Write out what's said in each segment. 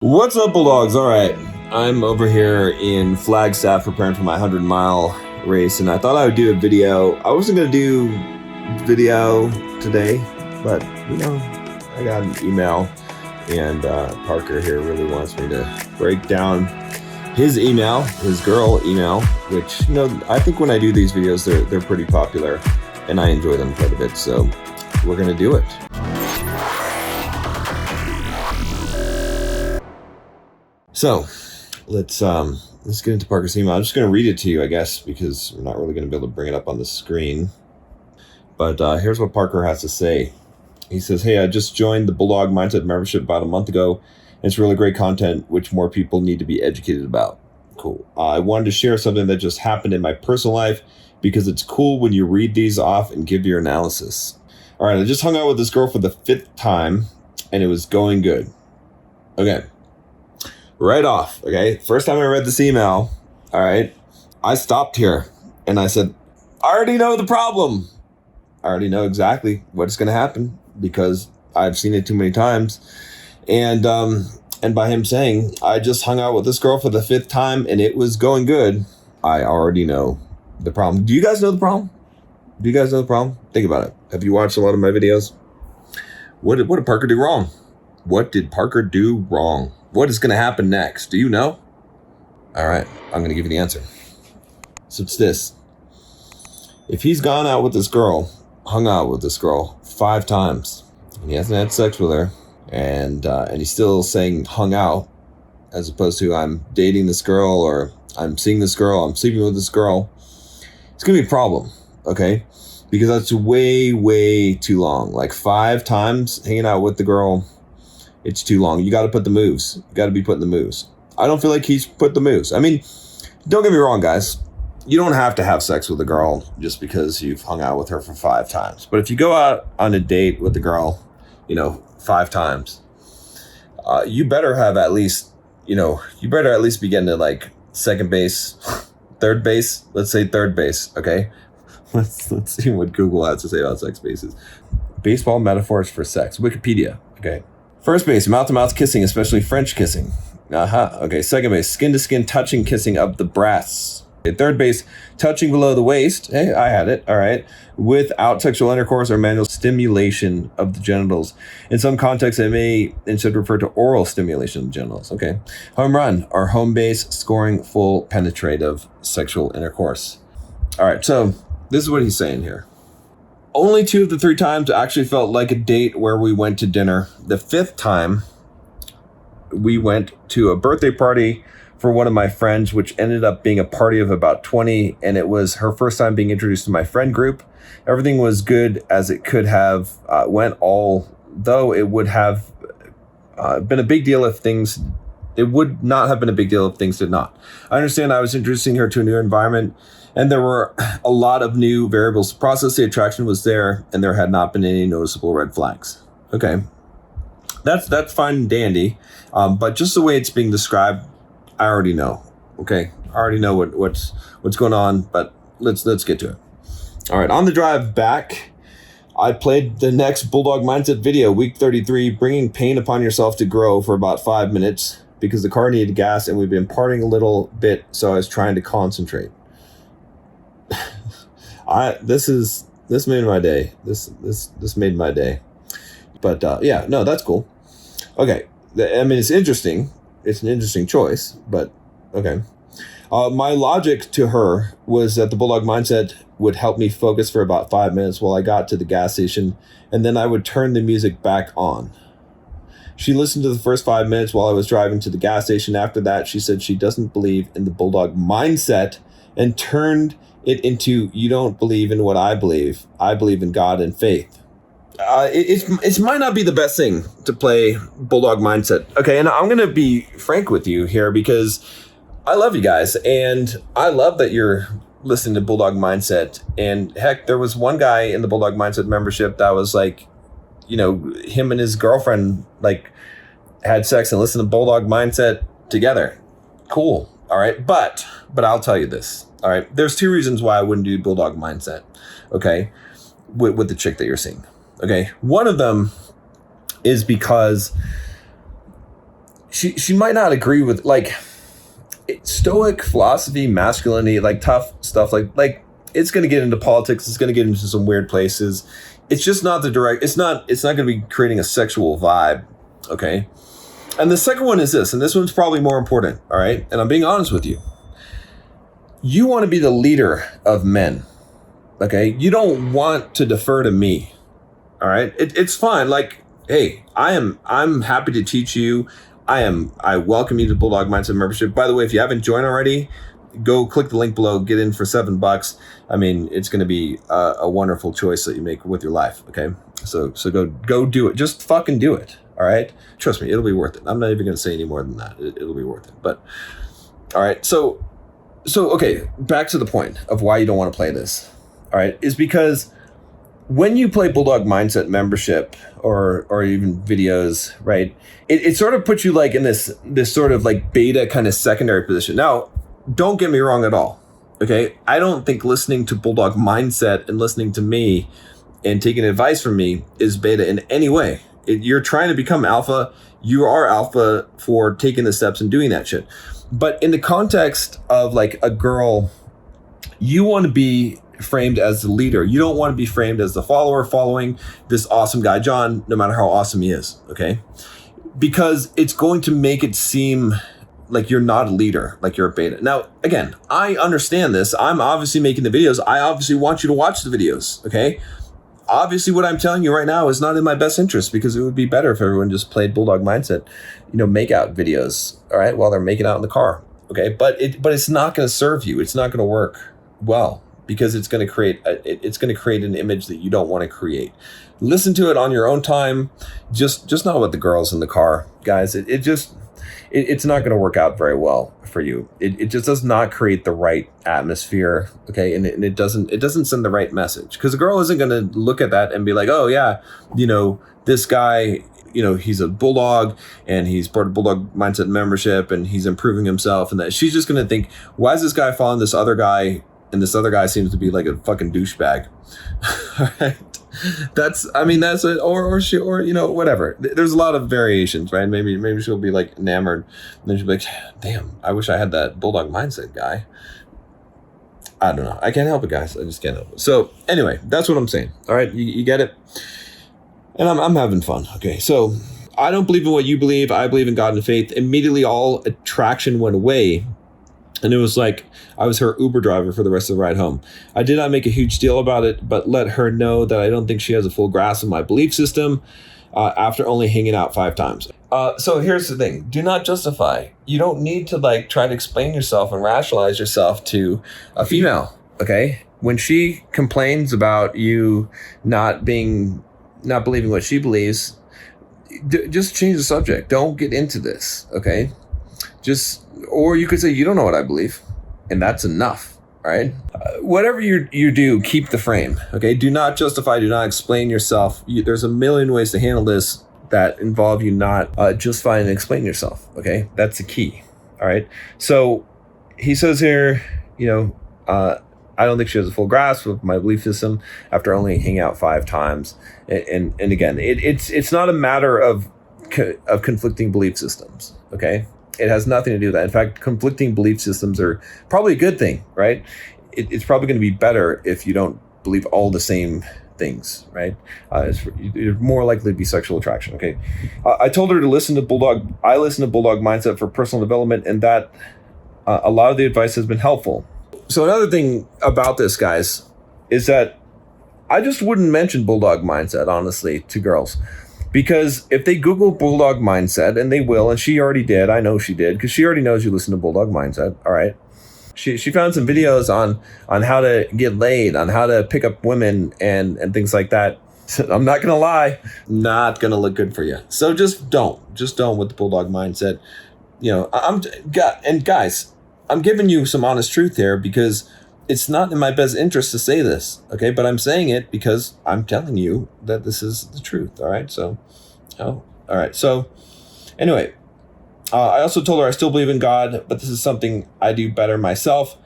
What's up, Bulldogs? All right, I'm over here in Flagstaff preparing for my 100-mile race, and I thought I would do a video. I wasn't going to do video today, but I got an email, and Parker here really wants me to break down his email, his girl email, which, I think when I do these videos, they're pretty popular, and I enjoy them quite a bit, so we're going to do it. So let's get into Parker's email. I'm just going to read it to you, I guess, because we're not really going to be able to bring it up on the screen. But here's what Parker has to say. He says, "Hey, I just joined the Bulldog Mindset membership about a month ago. It's really great content, which more people need to be educated about." Cool. I wanted to share something that just happened in my personal life because it's cool when you read these off and give your analysis. All right, I just hung out with this girl for the 5th time, and it was going good. Okay. Right off, okay? First time I read this email, all right, I stopped here and I said, I already know the problem. I already know exactly what's going to happen because I've seen it too many times. And by him saying, I just hung out with this girl for the 5th time and it was going good, I already know the problem. Do you guys know the problem? Do you guys know the problem? Think about it. Have you watched a lot of my videos? What did Parker do wrong? What did Parker do wrong? What is going to happen next? Do you know? All right, I'm going to give you the answer. So it's this. If he's gone out with this girl, hung out with this girl 5 times, and he hasn't had sex with her, and he's still saying hung out, as opposed to I'm dating this girl, or I'm seeing this girl, I'm sleeping with this girl, it's going to be a problem, okay? Because that's way, way too long. Like 5 times hanging out with the girl, it's too long. You got to put the moves. You got to be putting the moves. I don't feel like he's put the moves. I mean, don't get me wrong, guys. You don't have to have sex with a girl just because you've hung out with her for 5 times. But if you go out on a date with a girl, 5 times, you better have at least, you better at least be getting to like second base, third base. Let's say third base. Okay. Let's see what Google has to say about sex bases. Baseball metaphors for sex. Wikipedia. Okay. First base, mouth-to-mouth kissing, especially French kissing. Okay, second base, skin-to-skin touching, kissing of the breasts. Okay, third base, touching below the waist. Hey, I had it, all right. Without sexual intercourse or manual stimulation of the genitals. In some contexts, it may instead refer to oral stimulation of the genitals. Okay. Home run, or home base, scoring full penetrative sexual intercourse. All right, so this is what he's saying here. Only 2 of the 3 times actually felt like a date where we went to dinner. The 5th time, we went to a birthday party for one of my friends, which ended up being a party of about 20, and it was her first time being introduced to my friend group. Everything was good as it could have went, although it would have been a big deal if things... It would not have been a big deal if things did not. I understand I was introducing her to a new environment, and there were a lot of new variables to process. The attraction was there, and there had not been any noticeable red flags. Okay, that's fine and dandy, but just the way it's being described, I already know. Okay, I already know what's going on, but let's get to it. All right, on the drive back, I played the next Bulldog Mindset video, week 33, bringing pain upon yourself to grow, for about 5 minutes because the car needed gas and we've been partying a little bit, so I was trying to concentrate. This made my day. This made my day. But yeah, no, that's cool. Okay, it's interesting. It's an interesting choice, but okay. My logic to her was that the Bulldog Mindset would help me focus for about 5 minutes while I got to the gas station, and then I would turn the music back on. She listened to the first 5 minutes while I was driving to the gas station. After that, she said she doesn't believe in the Bulldog Mindset and turned it into, you don't believe in what I believe in God and faith. It might not be the best thing to play Bulldog Mindset. Okay, and I'm going to be frank with you here because I love you guys, and I love that you're listening to Bulldog Mindset. And heck, there was one guy in the Bulldog Mindset membership that was like, him and his girlfriend like had sex and listened to Bulldog Mindset together. Cool. All right. But I'll tell you this. All right. There's 2 reasons why I wouldn't do Bulldog Mindset. Okay. With the chick that you're seeing. Okay. One of them is because she might not agree with like Stoic philosophy, masculinity, like tough stuff, like it's going to get into politics. It's going to get into some weird places. It's just not the direct. It's not going to be creating a sexual vibe. Okay. And the second one is this, and this one's probably more important. All right. And I'm being honest with you. You want to be the leader of men. Okay. You don't want to defer to me. All right. It's fine. Like, hey, I'm happy to teach you. I welcome you to Bulldog Mindset membership. By the way, if you haven't joined already, go click the link below, get in for $7. I mean, it's going to be a wonderful choice that you make with your life. Okay. So go do it. Just fucking do it. All right. Trust me, it'll be worth it. I'm not even going to say any more than that. It'll be worth it. But all right. So, okay. Back to the point of why you don't want to play this. All right. Is because when you play Bulldog Mindset membership or even videos, right, it sort of puts you like in this sort of like beta kind of secondary position. Now, don't get me wrong at all. Okay. I don't think listening to Bulldog Mindset and listening to me and taking advice from me is beta in any way. You're trying to become alpha. You are alpha for taking the steps and doing that shit. But in the context of like a girl, you want to be framed as the leader. You don't want to be framed as the follower following this awesome guy, John, no matter how awesome he is. Okay. Because it's going to make it seem like you're not a leader, like you're a beta. Now, again, I understand this. I'm obviously making the videos. I obviously want you to watch the videos. Okay. Obviously what I'm telling you right now is not in my best interest, because it would be better if everyone just played Bulldog Mindset, make out videos. All right. While they're making out in the car. Okay. But it's not going to serve you. It's not going to work well, because it's going to create an image that you don't want to create. Listen to it on your own time. Just not with the girls in the car, guys. It's not going to work out very well for you. It just does not create the right atmosphere. Okay. And it doesn't send the right message, because a girl isn't going to look at that and be like, oh yeah, this guy, he's a bulldog and he's part of Bulldog Mindset membership and he's improving himself. And that she's just going to think, why is this guy following this other guy? And this other guy seems to be like a fucking douchebag. All right. That's it. Or she, whatever. There's a lot of variations, right? Maybe she'll be like enamored. And then she'll be like, damn, I wish I had that Bulldog Mindset guy. I don't know. I can't help it, guys. I just can't help it. So anyway, that's what I'm saying. All right. You get it? And I'm having fun. Okay. So I don't believe in what you believe. I believe in God and faith. Immediately all attraction went away. And it was like I was her Uber driver for the rest of the ride home. I did not make a huge deal about it, but let her know that I don't think she has a full grasp of my belief system after only hanging out 5 times. So here's the thing. Do not justify. You don't need to try to explain yourself and rationalize yourself to a female. Okay. When she complains about you not believing what she believes, just change the subject. Don't get into this. Okay. Or you could say, you don't know what I believe, and that's enough, right? Whatever you do, keep the frame, okay? Do not justify, do not explain yourself. There's a million ways to handle this that involve you not justifying and explain yourself, okay? That's the key, all right? So he says here, I don't think she has a full grasp of my belief system after only hanging out 5 times. And again, it's not a matter of conflicting belief systems, okay? It has nothing to do with that. In fact, conflicting belief systems are probably a good thing, right? It's probably going to be better if you don't believe all the same things, right? You're more likely to be sexual attraction, okay? I told her to listen to Bulldog. I listen to Bulldog Mindset for personal development, and that a lot of the advice has been helpful. So another thing about this, guys, is that I just wouldn't mention Bulldog Mindset, honestly, to girls. Because if they Google Bulldog Mindset, and they will, and she already did, I know she did, because she already knows you listen to Bulldog Mindset, all right? She found some videos on how to get laid, on how to pick up women and things like that. I'm not going to lie, not going to look good for you. So just don't with the Bulldog Mindset. Guys, I'm giving you some honest truth here, because it's not in my best interest to say this, okay? But I'm saying it because I'm telling you that this is the truth, all right? So, all right. So, anyway, I also told her I still believe in God, but this is something I do better myself.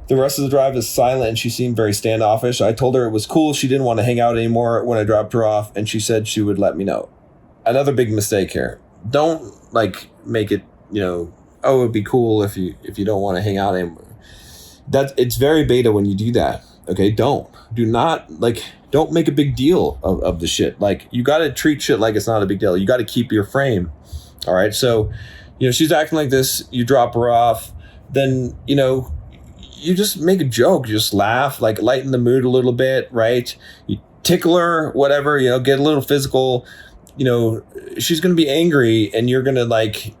The rest of the drive is silent, and she seemed very standoffish. I told her it was cool. She didn't want to hang out anymore when I dropped her off, and she said she would let me know. Another big mistake here. Don't like make it, oh, it'd be cool if you don't want to hang out anymore. It's very beta when you do that. Okay, don't make a big deal of the shit. Like, you got to treat shit like it's not a big deal. You got to keep your frame. All right. So, she's acting like this. You drop her off. Then, you just make a joke. You just laugh, like lighten the mood a little bit. Right. You tickle her, whatever, get a little physical. She's going to be angry, and you're going to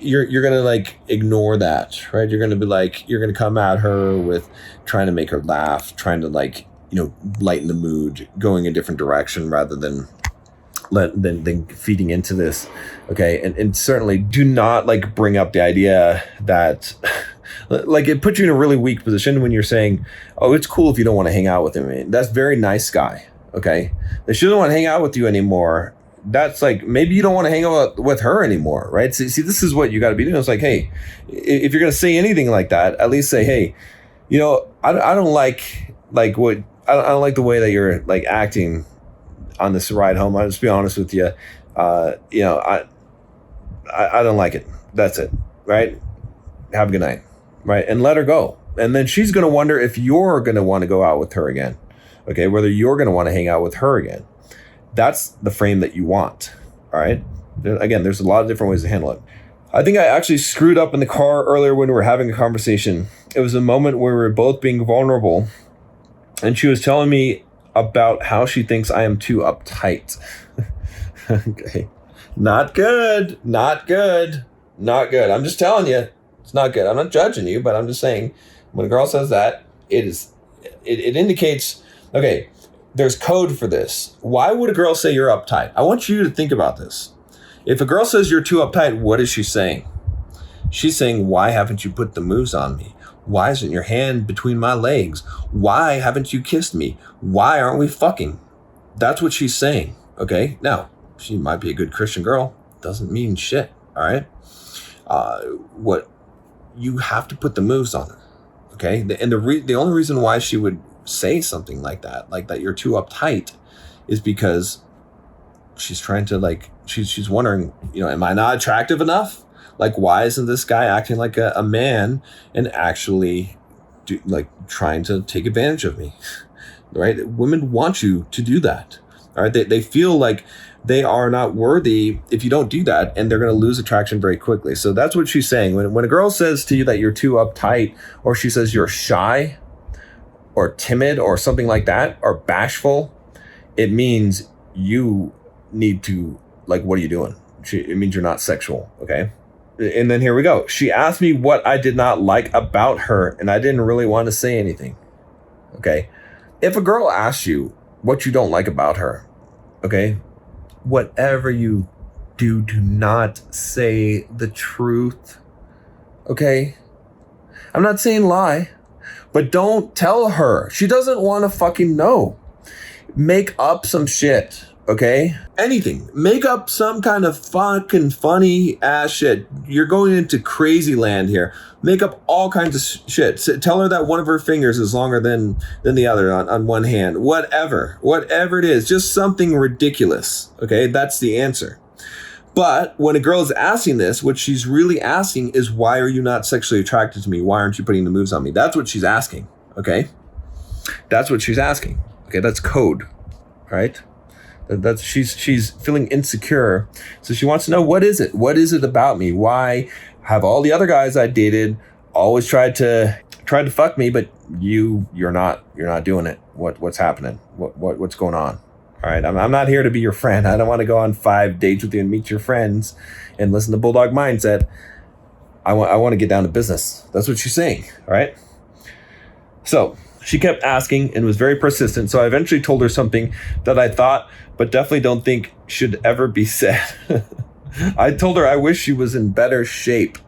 you're going to ignore that, right? You're going to be you're going to come at her with trying to make her laugh, trying to lighten the mood, going a different direction rather than feeding into this. Okay. And certainly do not bring up the idea that it puts you in a really weak position when you're saying, oh, it's cool if you don't want to hang out with him. I mean, that's very nice guy. Okay. That she doesn't want to hang out with you anymore. That's maybe you don't want to hang out with her anymore, right? See, this is what you got to be doing. It's hey, if you're going to say anything like that, at least say, hey, I don't like what I don't like the way that you're acting on this ride home. I'll just be honest with you. I don't like it. That's it, right? Have a good night, right? And let her go. And then she's going to wonder if you're going to want to go out with her again, okay? Whether you're going to want to hang out with her again. That's the frame that you want. All right. Again, there's a lot of different ways to handle it. I think I actually screwed up in the car earlier when we were having a conversation. It was a moment where we were both being vulnerable, and she was telling me about how she thinks I am too uptight. Okay. Not good. Not good. Not good. I'm just telling you, it's not good. I'm not judging you, but I'm just saying, when a girl says that, it indicates, okay, there's code for this. Why would a girl say you're uptight? I want you to think about this. If a girl says you're too uptight, what is she saying? She's saying, why haven't you put the moves on me? Why isn't your hand between my legs? Why haven't you kissed me? Why aren't we fucking? That's what she's saying. Okay. Now, she might be a good Christian girl. Doesn't mean shit. All right. What you have to put the moves on her. Okay. And the only reason why she would say something like that you're too uptight, is because she's trying to she's wondering, am I not attractive enough? Why isn't this guy acting like a man and actually trying to take advantage of me? Right? Women want you to do that. All right. They feel like they are not worthy if you don't do that, and they're going to lose attraction very quickly. So that's what she's saying. When a girl says to you that you're too uptight, or she says you're shy or timid or something like that, or bashful, it means you need to, what are you doing? It means you're not sexual, okay? And then here we go. She asked me what I did not like about her, and I didn't really want to say anything, okay? If a girl asks you what you don't like about her, okay, whatever you do not say the truth, okay? I'm not saying lie. But don't tell her. She doesn't want to fucking know. Make up some shit, okay? Anything. Make up some kind of fucking funny ass shit. You're going into crazy land here. Make up all kinds of shit. Tell her that one of her fingers is longer than the other on one hand. Whatever it is. Just something ridiculous, okay? That's the answer. But when a girl is asking this, what she's really asking is, why are you not sexually attracted to me? Why aren't you putting the moves on me? That's what she's asking, okay? That's what she's asking, okay? That's code, right? She's feeling insecure. So she wants to know, what is it? What is it about me? Why have all the other guys I dated always tried to fuck me, but you're not doing it? What's happening? What's going on? All right, I'm not here to be your friend. I don't want to go on 5 dates with you and meet your friends and listen to Bulldog Mindset. I want to get down to business. That's what she's saying, all right? So she kept asking and was very persistent. So I eventually told her something that I thought, but definitely don't think should ever be said. I told her I wish she was in better shape.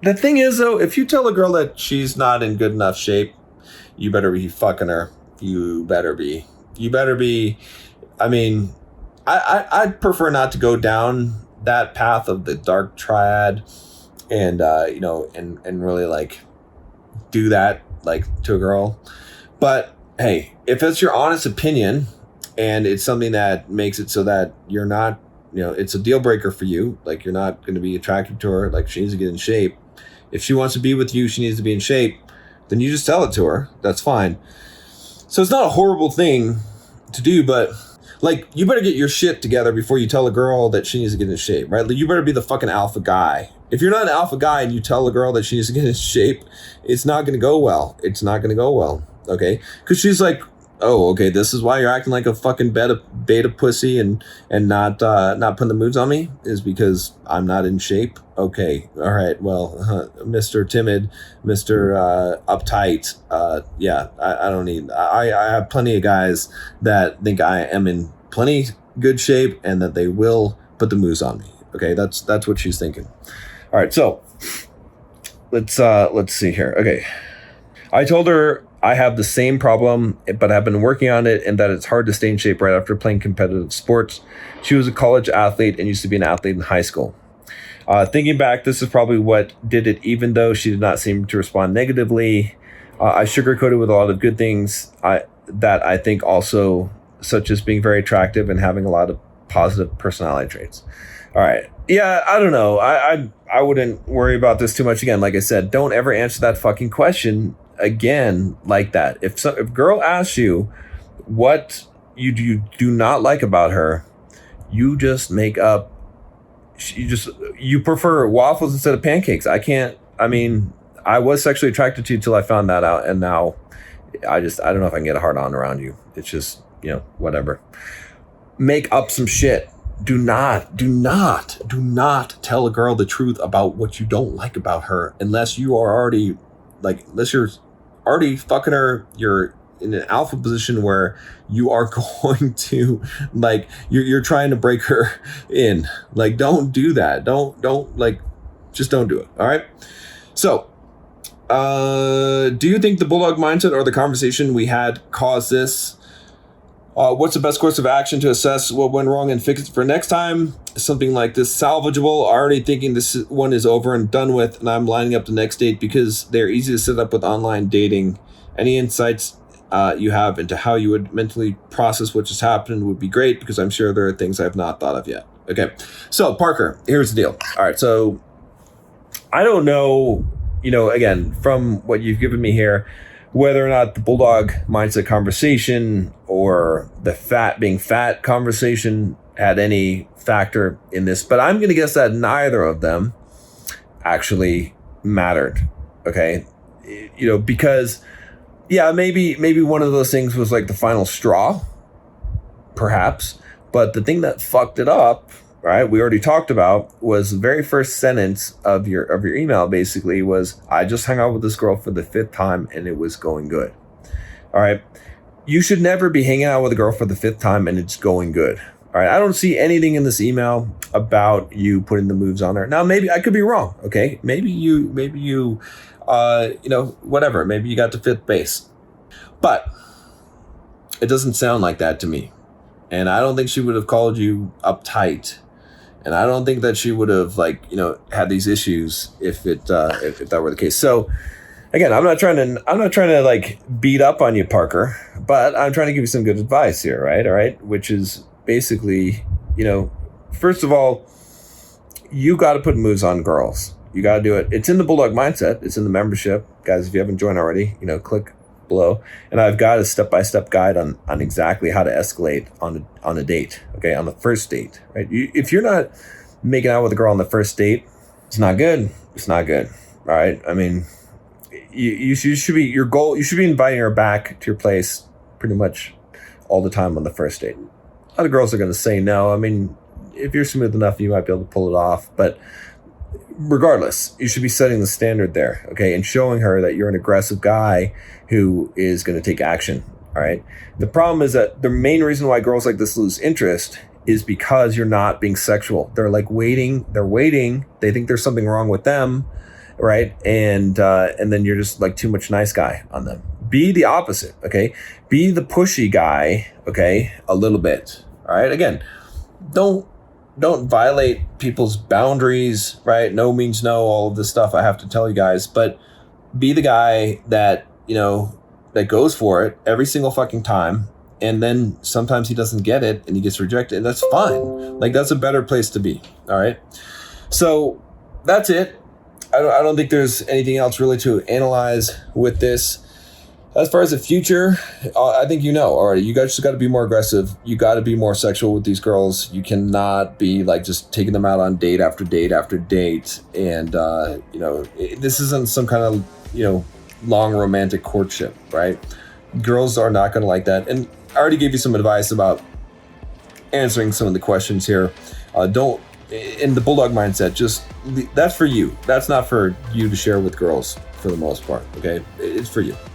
The thing is, though, if you tell a girl that she's not in good enough shape, you better be fucking her. You better be. I mean, I'd prefer not to go down that path of the dark triad and really do that to a girl. But hey, if it's your honest opinion and it's something that makes it so that you're not it's a deal breaker for you. Like, you're not going to be attracted to her. Like, she needs to get in shape. If she wants to be with you, she needs to be in shape. Then you just tell it to her. That's fine. So it's not a horrible thing to do, but like, you better get your shit together before you tell a girl that she needs to get in shape, right? Like, you better be the fucking alpha guy. If you're not an alpha guy and you tell a girl that she needs to get in shape, it's not going to go well. It's not going to go well. Okay. Cause she's like, oh, okay, this is why you're acting like a fucking beta pussy and not putting the moves on me, is because I'm not in shape. Okay, all right, well, Mr. Timid, Mr. Uptight, yeah, I don't need. I have plenty of guys that think I am in plenty good shape and that they will put the moves on me. Okay, that's what she's thinking. All right, so let's see here. Okay, I told her I have the same problem, but I've been working on it, and that it's hard to stay in shape right after playing competitive sports. She was a college athlete and used to be an athlete in high school. Thinking back, this is probably what did it, even though she did not seem to respond negatively. I sugarcoated with a lot of good things that I think also, such as being very attractive and having a lot of positive personality traits. All right. Yeah, I don't know. I wouldn't worry about this too much. Again, like I said, don't ever answer that fucking question again like that. If a girl asks you what you do not like about her, you just make up. You prefer waffles instead of pancakes. I was sexually attracted to you till I found that out, and now I don't know if I can get a hard on around you. It's just, whatever. Make up some shit. Do not tell a girl the truth about what you don't like about her unless you're already fucking her. You're in an alpha position where you are going to, like, you're trying to break her in. Like, don't do that. Just don't do it. All right. So, do you think the Bulldog Mindset or the conversation we had caused this? What's the best course of action to assess what went wrong and fix it for next time? Something like this salvageable. Already thinking this one is over and done with, and I'm lining up the next date because they're easy to set up with online dating. Any insights you have into how you would mentally process what just happened would be great, because I'm sure there are things I've not thought of yet. Okay, so Parker, here's the deal. All right, so I don't know, again, from what you've given me here, whether or not the Bulldog Mindset conversation or the being fat conversation had any factor in this, but I'm going to guess that neither of them actually mattered. Okay, because maybe one of those things was like the final straw, perhaps, but the thing that fucked it up, right, we already talked about, was the very first sentence of your email basically was, I just hung out with this girl for the 5th time and it was going good. All right. You should never be hanging out with a girl for the 5th time and it's going good. All right. I don't see anything in this email about you putting the moves on her. Now, maybe I could be wrong. Okay. Maybe you, whatever. Maybe you got to 5th base, but it doesn't sound like that to me. And I don't think she would have called you uptight. And I don't think that she would have had these issues if that were the case. So again, I'm not trying to beat up on you, Parker, but I'm trying to give you some good advice here, right? All right. Which is basically, first of all, you got to put moves on girls. You got to do it. It's in the Bulldog Mindset. It's in the membership. Guys, if you haven't joined already, click below. And I've got a step-by-step guide on exactly how to escalate on a date. Okay, on the first date, right? If you're not making out with a girl on the first date, it's not good. It's not good. All right. I mean, you should be you should be inviting her back to your place pretty much all the time on the first date. A lot of girls are going to say no. I mean, if you're smooth enough, you might be able to pull it off, but regardless, you should be setting the standard there, okay, and showing her that you're an aggressive guy who is going to take action. All right. The problem is that the main reason why girls like this lose interest is because you're not being sexual. They're waiting. They're waiting. They think there's something wrong with them, right? And then you're just too much nice guy on them. Be the opposite, okay? Be the pushy guy, okay? A little bit. All right. Again, don't violate people's boundaries, right? No means no, all of this stuff I have to tell you guys, but be the guy that, that goes for it every single fucking time And then sometimes he doesn't get it and he gets rejected, and that's fine. Like, that's a better place to be. All right. So that's it. I don't think there's anything else really to analyze with this. As far as the future, I think already. You guys just got to be more aggressive. You got to be more sexual with these girls. You cannot be like just taking them out on date after date after date. And, this isn't some kind of, long romantic courtship, right? Girls are not going to like that. And I already gave you some advice about answering some of the questions here. In the Bulldog Mindset, that's for you. That's not for you to share with girls for the most part, okay? It's for you.